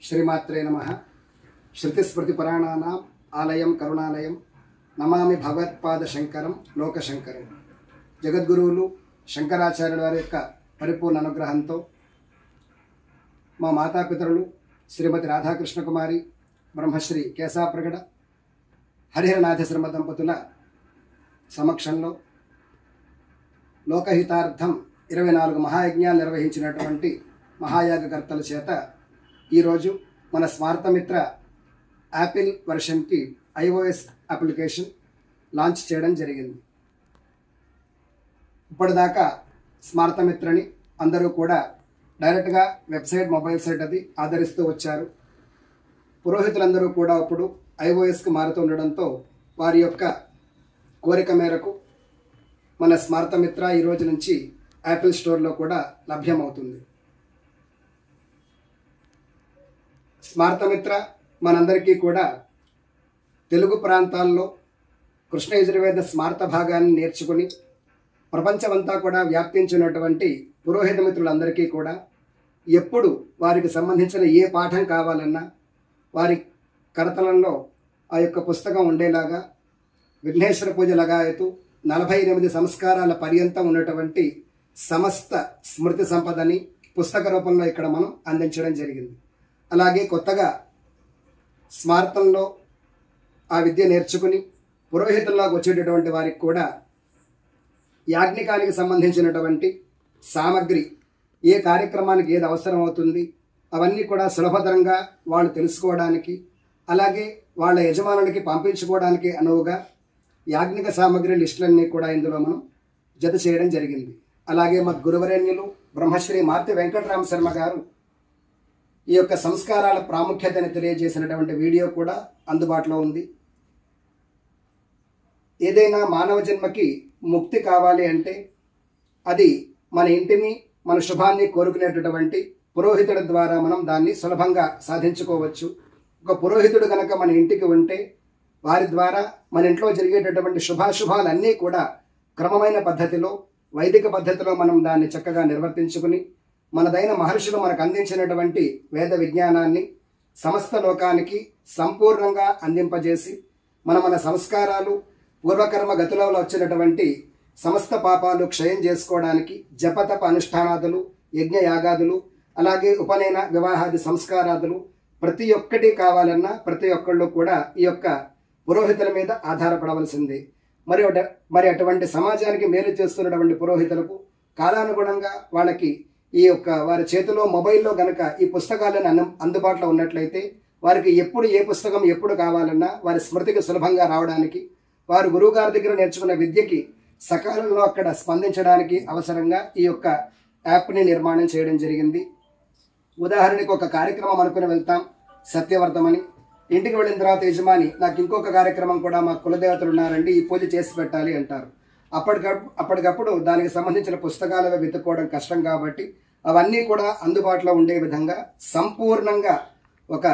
श्रीमात्रे नमः। श्रुतिस्मृतिपुराणानाम् आलयं करुणालयं नमामि भगवत्पादशंकरं लोकशंकरं। जगद्गुरुవులు శంకరాచార్యుల వారి యొక్క పరిపూర్ణ అనుగ్రహంతో మా మాతాపితరులు శ్రీమతి రాధాకృష్ణ కుమారి బ్రహ్మశ్రీ కేశాప్రగడ హరిహరనాథశర్మ దంపతుల సమక్షంలో లోకహితార్థం 24 మహాయజ్ఞాలు నిర్వహించినటువంటి మహాయాగకర్తల చేత ఈరోజు మన స్మార్తమిత్ర యాపిల్ వర్షన్కి iOS అప్లికేషన్ లాంచ్ చేయడం జరిగింది. ఇప్పటిదాకా స్మార్తమిత్రని అందరూ కూడా డైరెక్ట్గా వెబ్సైట్ మొబైల్ సైట్ అది ఆదరిస్తూ వచ్చారు. పురోహితులందరూ కూడా ఇప్పుడు iOSకి మారుతుండడంతో వారి యొక్క కోరిక మేరకు మన స్మార్తమిత్ర ఈ రోజు నుంచి యాపిల్ స్టోర్లో కూడా లభ్యమవుతుంది. స్మార్తమిత్ర మనందరికీ కూడా తెలుగు ప్రాంతాల్లో కృష్ణ యజుర్వేద స్మార్త భాగాన్ని నేర్చుకుని ప్రపంచమంతా కూడా వ్యాప్తించినటువంటి పురోహిత మిత్రులందరికీ కూడా ఎప్పుడు వారికి సంబంధించిన ఏ పాఠం కావాలన్నా వారి కరతలంలో ఆ యొక్క పుస్తకం ఉండేలాగా విఘ్నేశ్వర పూజ లగాయతు 48 సంస్కారాల పర్యంతం ఉన్నటువంటి సమస్త స్మృతి సంపదని పుస్తక రూపంలో ఇక్కడ మనం అందించడం జరిగింది. అలాగే కొత్తగా స్మార్తంలో ఆ విద్య నేర్చుకుని పురోహితుల్లోకి వచ్చేటటువంటి వారికి కూడా యాజ్ఞికానికి సంబంధించినటువంటి సామగ్రి ఏ కార్యక్రమానికి ఏది అవసరం అవుతుంది అవన్నీ కూడా సులభతరంగా వాళ్ళు తెలుసుకోవడానికి అలాగే వాళ్ళ యజమానులకి పంపించుకోవడానికి అనువుగా యాజ్ఞిక సామగ్రి లిస్టులన్నీ కూడా ఇందులో మనం జత చేయడం జరిగింది. అలాగే మా గురువరేణ్యులు బ్రహ్మశ్రీ మార్తి వెంకటరామ శర్మ గారు ఈ యొక్క సంస్కారాల ప్రాముఖ్యతని తెలియజేసినటువంటి వీడియో కూడా అందుబాటులో ఉంది. ఏదైనా మానవ జన్మకి ముక్తి కావాలి అంటే అది మన ఇంటిని మన శుభాన్ని కోరుకునేటటువంటి పురోహితుడి ద్వారా మనం దాన్ని సులభంగా సాధించుకోవచ్చు. ఒక పురోహితుడు కనుక మన ఇంటికి ఉంటే వారి ద్వారా మన ఇంట్లో జరిగేటటువంటి శుభాశుభాలన్నీ కూడా క్రమమైన పద్ధతిలో వైదిక పద్ధతిలో మనం దాన్ని చక్కగా నిర్వర్తించుకుని మనదైన మహర్షులు మనకు అందించినటువంటి వేద విజ్ఞానాన్ని సమస్త లోకానికి సంపూర్ణంగా అందింపజేసి మన సంస్కారాలు పూర్వకర్మ గతులలో వచ్చినటువంటి సమస్త పాపాలు క్షయం చేసుకోవడానికి జపతప అనుష్ఠానాదులు యజ్ఞయాగాదులు అలాగే ఉపనయన వివాహాది సంస్కారాదులు ప్రతి ఒక్కటి కావాలన్నా ప్రతి ఒక్కళ్ళు కూడా ఈ యొక్క పురోహితుల మీద ఆధారపడవలసిందే. మరి అటువంటి సమాజానికి మేలు చేస్తున్నటువంటి పురోహితులకు కాలానుగుణంగా వాళ్ళకి ఈ యొక్క వారి చేతిలో మొబైల్లో గనక ఈ పుస్తకాలను అందుబాటులో ఉన్నట్లయితే వారికి ఎప్పుడు ఏ పుస్తకం ఎప్పుడు కావాలన్నా వారి స్మృతికి సులభంగా రావడానికి వారు గురువుగారి దగ్గర నేర్చుకున్న విద్యకి సకాలంలో అక్కడ స్పందించడానికి అవసరంగా ఈ యొక్క యాప్ని నిర్మాణం చేయడం జరిగింది. ఉదాహరణకు ఒక కార్యక్రమం అనుకుని వెళ్తాం సత్యవర్తమని, ఇంటికి వెళ్ళిన తర్వాత యజమాని నాకు ఇంకొక కార్యక్రమం కూడా మా కులదేవతలు ఉన్నారండి ఈ పూజ చేసి పెట్టాలి అంటారు. అప్పటికప్పుడు దానికి సంబంధించిన పుస్తకాలు వెతుక్కోవడం కష్టం కాబట్టి అవన్నీ కూడా అందుబాటులో ఉండే విధంగా సంపూర్ణంగా ఒక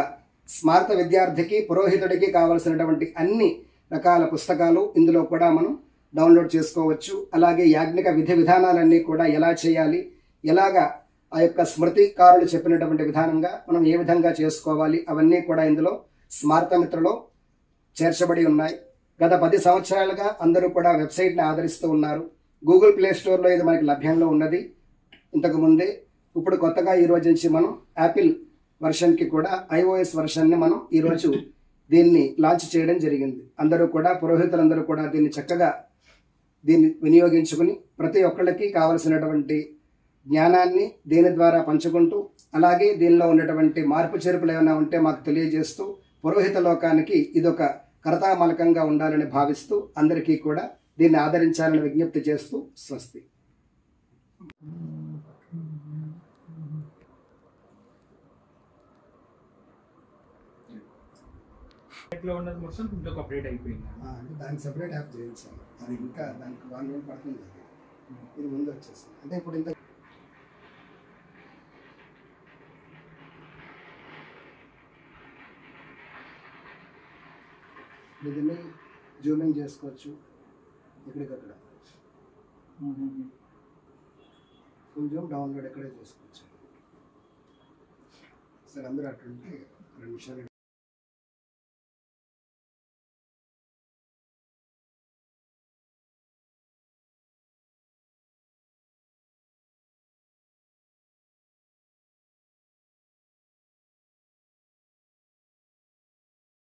స్మార్త విద్యార్థికి పురోహితుడికి కావలసినటువంటి అన్ని రకాల పుస్తకాలు ఇందులో కూడా మనం డౌన్లోడ్ చేసుకోవచ్చు. అలాగే యాజ్ఞిక విధి విధానాలన్నీ కూడా ఎలా చేయాలి, ఎలాగా ఆ యొక్క స్మృతికారులు చెప్పినటువంటి విధానంగా మనం ఏ విధంగా చేసుకోవాలి అవన్నీ కూడా ఇందులో స్మార్తమిత్రలో చేర్చబడి ఉన్నాయి. గత 10 సంవత్సరాలుగా అందరూ కూడా వెబ్సైట్ని ఆదరిస్తూ ఉన్నారు. గూగుల్ ప్లే స్టోర్లో ఇది మనకి లభ్యంలో ఉన్నది ఇంతకు ముందే. ఇప్పుడు కొత్తగా ఈ రోజు నుంచి మనం యాపిల్ వర్షన్కి కూడా iOS వర్షన్ని మనం ఈరోజు దీన్ని లాంచ్ చేయడం జరిగింది. అందరూ కూడా పురోహితులందరూ కూడా దీన్ని చక్కగా దీన్ని వినియోగించుకుని ప్రతి ఒక్కళ్ళకి కావలసినటువంటి జ్ఞానాన్ని దీని ద్వారా పంచుకుంటూ అలాగే దీనిలో ఉన్నటువంటి మార్పు చేర్పులు ఏమైనా ఉంటే మాకు తెలియజేస్తూ పురోహిత లోకానికి ఇదొక కరతామలకంగా ఉండాలని భావిస్తూ అందరికీ కూడా దీన్ని ఆదరించాలని విజ్ఞప్తి చేస్తూ స్వస్తి. దానికి సెపరేట్ యాప్ చేయించాను. అది ఇంకా దానికి 1 రోజు పడుతుంది. ఇది ముందు వచ్చేసింది అంటే ఇప్పుడు ఇంత దీన్ని జూమింగ్ చేసుకోవచ్చు. ఎక్కడికక్కడ ఫుల్ జూమ్ డౌన్లోడ్ ఎక్కడే చేసుకోవచ్చు. సరే అందరూ అటువంటి 2 నిమిషాలు